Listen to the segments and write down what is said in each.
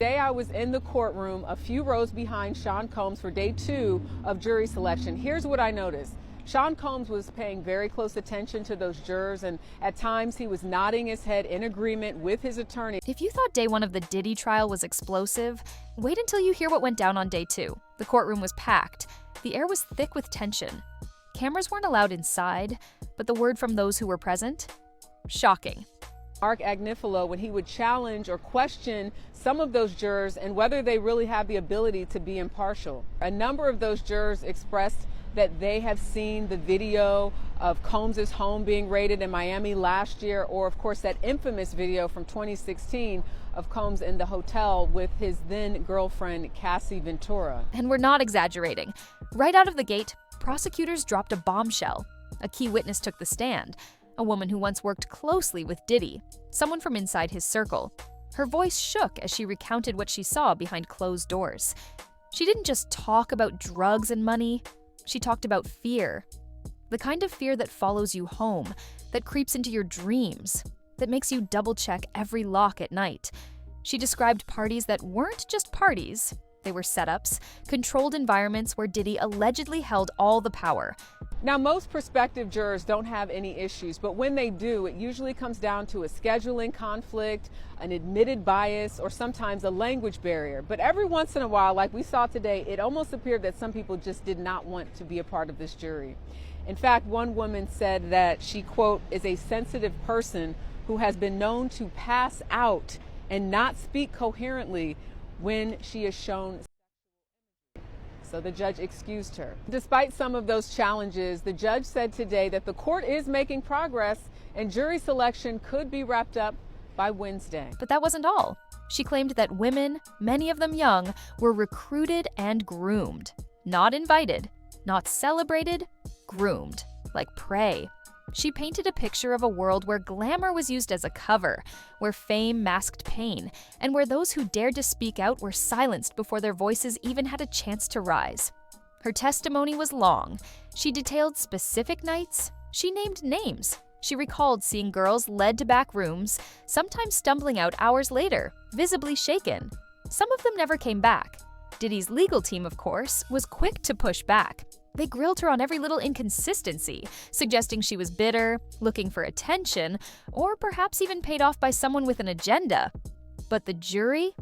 Today I was in the courtroom a few rows behind Sean Combs for day 2 of jury selection. Here's what I noticed. Sean Combs was paying very close attention to those jurors, and at times he was nodding his head in agreement with his attorney. If you thought day 1 of the Diddy trial was explosive, wait until you hear what went down on day 2. The courtroom was packed. The air was thick with tension. Cameras weren't allowed inside, but the word from those who were present? Shocking. Mark Agnifilo, when he would challenge or question some of those jurors and whether they really have the ability to be impartial. A number of those jurors expressed that they have seen the video of Combs' home being raided in Miami last year, or of course that infamous video from 2016 of Combs in the hotel with his then girlfriend, Cassie Ventura. And we're not exaggerating. Right out of the gate, prosecutors dropped a bombshell. A key witness took the stand. A woman who once worked closely with Diddy, someone from inside his circle. Her voice shook as she recounted what she saw behind closed doors. She didn't just talk about drugs and money, she talked about fear. The kind of fear that follows you home, that creeps into your dreams, that makes you double-check every lock at night. She described parties that weren't just parties. They were setups, controlled environments where Diddy allegedly held all the power. Now, most prospective jurors don't have any issues, but when they do, it usually comes down to a scheduling conflict, an admitted bias, or sometimes a language barrier. But every once in a while, like we saw today, it almost appeared that some people just did not want to be a part of this jury. In fact, one woman said that she, quote, is a sensitive person who has been known to pass out and not speak coherently when she is shown. So the judge excused her. Despite some of those challenges, the judge said today that the court is making progress and jury selection could be wrapped up by Wednesday. But that wasn't all. She claimed that women, many of them young, were recruited and groomed. Not invited, not celebrated, groomed, like prey. She painted a picture of a world where glamour was used as a cover, where fame masked pain, and where those who dared to speak out were silenced before their voices even had a chance to rise. Her testimony was long. She detailed specific nights. She named names. She recalled seeing girls led to back rooms, sometimes stumbling out hours later, visibly shaken. Some of them never came back. Diddy's legal team, of course, was quick to push back. They grilled her on every little inconsistency, suggesting she was bitter, looking for attention, or perhaps even paid off by someone with an agenda. But the jury?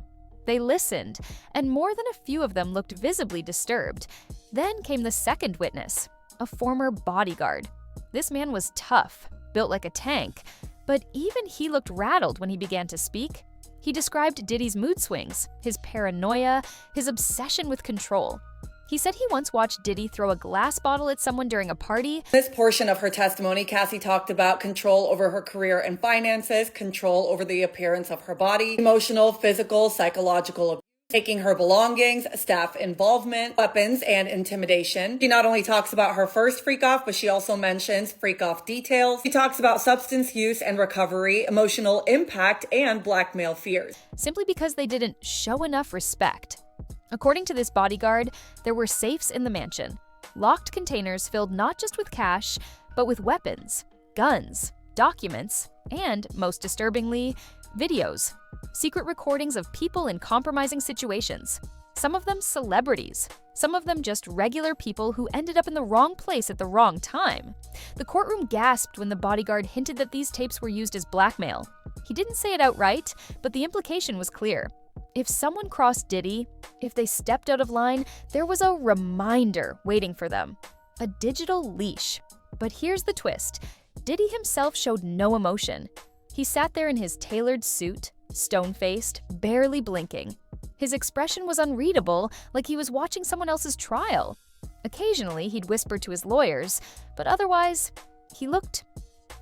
They listened, and more than a few of them looked visibly disturbed. Then came the second witness, a former bodyguard. This man was tough, built like a tank, but even he looked rattled when he began to speak. He described Diddy's mood swings, his paranoia, his obsession with control. He said he once watched Diddy throw a glass bottle at someone during a party. In this portion of her testimony, Cassie talked about control over her career and finances, control over the appearance of her body, emotional, physical, psychological abuse, taking her belongings, staff involvement, weapons, and intimidation. She not only talks about her first freak-off, but she also mentions freak-off details. She talks about substance use and recovery, emotional impact, and blackmail fears. Simply because they didn't show enough respect. According to this bodyguard, there were safes in the mansion, locked containers filled not just with cash, but with weapons, guns, documents, and, most disturbingly, videos, secret recordings of people in compromising situations. Some of them celebrities, some of them just regular people who ended up in the wrong place at the wrong time. The courtroom gasped when the bodyguard hinted that these tapes were used as blackmail. He didn't say it outright, but the implication was clear. If someone crossed Diddy, if they stepped out of line, there was a reminder waiting for them. A digital leash. But here's the twist. Diddy himself showed no emotion. He sat there in his tailored suit, stone-faced, barely blinking. His expression was unreadable, like he was watching someone else's trial. Occasionally, he'd whisper to his lawyers, but otherwise, he looked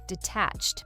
detached.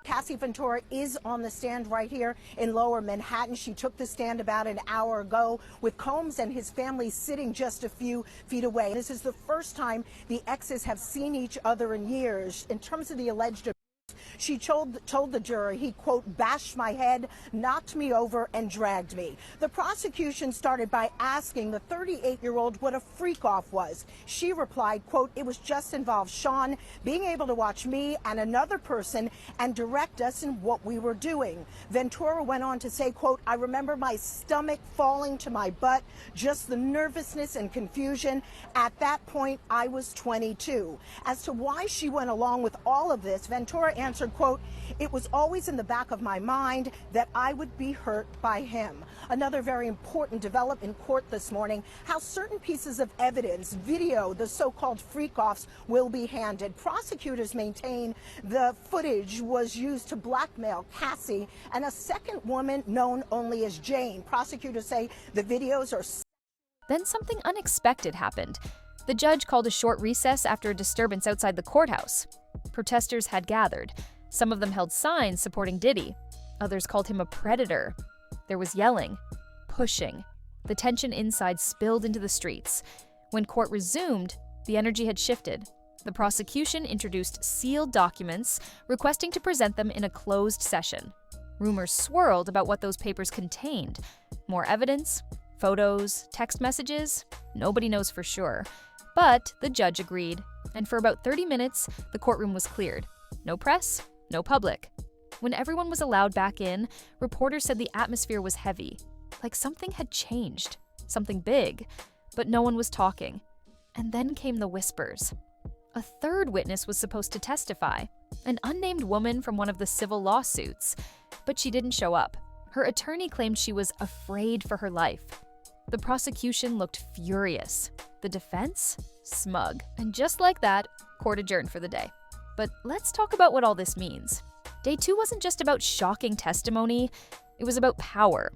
Cassie Ventura is on the stand right here in Lower Manhattan. She took the stand about an hour ago with Combs and his family sitting just a few feet away. This is the first time the exes have seen each other in years. In terms of the alleged abuse, She told the jury he, quote, bashed my head, knocked me over, and dragged me. The prosecution started by asking the 38-year-old what a freak-off was. She replied, quote, it was just involved Sean being able to watch me and another person and direct us in what we were doing. Ventura went on to say, quote, I remember my stomach falling to my butt, just the nervousness and confusion. At that point, I was 22. As to why she went along with all of this, Ventura answered, quote, it was always in the back of my mind that I would be hurt by him. Another very important development in court this morning, how certain pieces of evidence, video, the so-called freak-offs, will be handed. Prosecutors maintain the footage was used to blackmail Cassie and a second woman known only as Jane. Prosecutors say the videos are... Then something unexpected happened. The judge called a short recess after a disturbance outside the courthouse. Protesters had gathered. Some of them held signs supporting Diddy. Others called him a predator. There was yelling, pushing. The tension inside spilled into the streets. When court resumed, the energy had shifted. The prosecution introduced sealed documents, requesting to present them in a closed session. Rumors swirled about what those papers contained. More evidence? Photos? Text messages? Nobody knows for sure. But the judge agreed, and for about 30 minutes, the courtroom was cleared. No press, no public. When everyone was allowed back in, reporters said the atmosphere was heavy, like something had changed, something big, but no one was talking. And then came the whispers. A third witness was supposed to testify, an unnamed woman from one of the civil lawsuits, but she didn't show up. Her attorney claimed she was afraid for her life. The prosecution looked furious. The defense? Smug. And just like that, court adjourned for the day. But let's talk about what all this means. Day 2 wasn't just about shocking testimony, it was about power.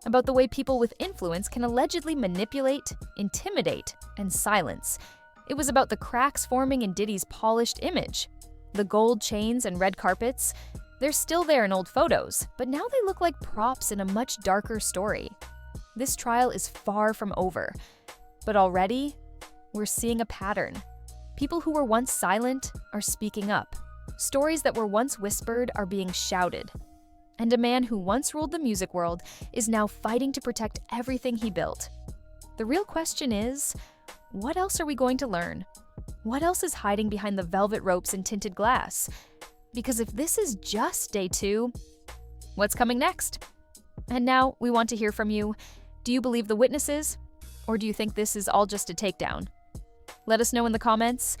About the way people with influence can allegedly manipulate, intimidate, and silence. It was about the cracks forming in Diddy's polished image. The gold chains and red carpets, they're still there in old photos, but now they look like props in a much darker story. This trial is far from over, but already, we're seeing a pattern. People who were once silent are speaking up. Stories that were once whispered are being shouted. And a man who once ruled the music world is now fighting to protect everything he built. The real question is, what else are we going to learn? What else is hiding behind the velvet ropes and tinted glass? Because if this is just day 2, what's coming next? And now we want to hear from you. Do you believe the witnesses? Or do you think this is all just a takedown? Let us know in the comments.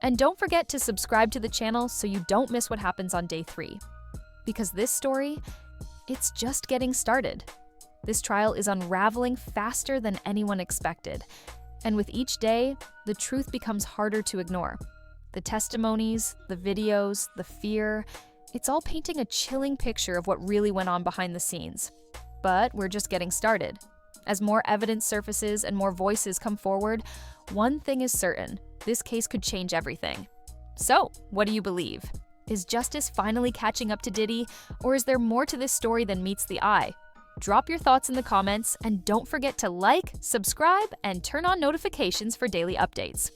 And don't forget to subscribe to the channel so you don't miss what happens on day 3. Because this story, it's just getting started. This trial is unraveling faster than anyone expected. And with each day, the truth becomes harder to ignore. The testimonies, the videos, the fear, it's all painting a chilling picture of what really went on behind the scenes. But we're just getting started. As more evidence surfaces and more voices come forward, one thing is certain: this case could change everything. So, what do you believe? Is justice finally catching up to Diddy, or is there more to this story than meets the eye? Drop your thoughts in the comments, and don't forget to like, subscribe, and turn on notifications for daily updates.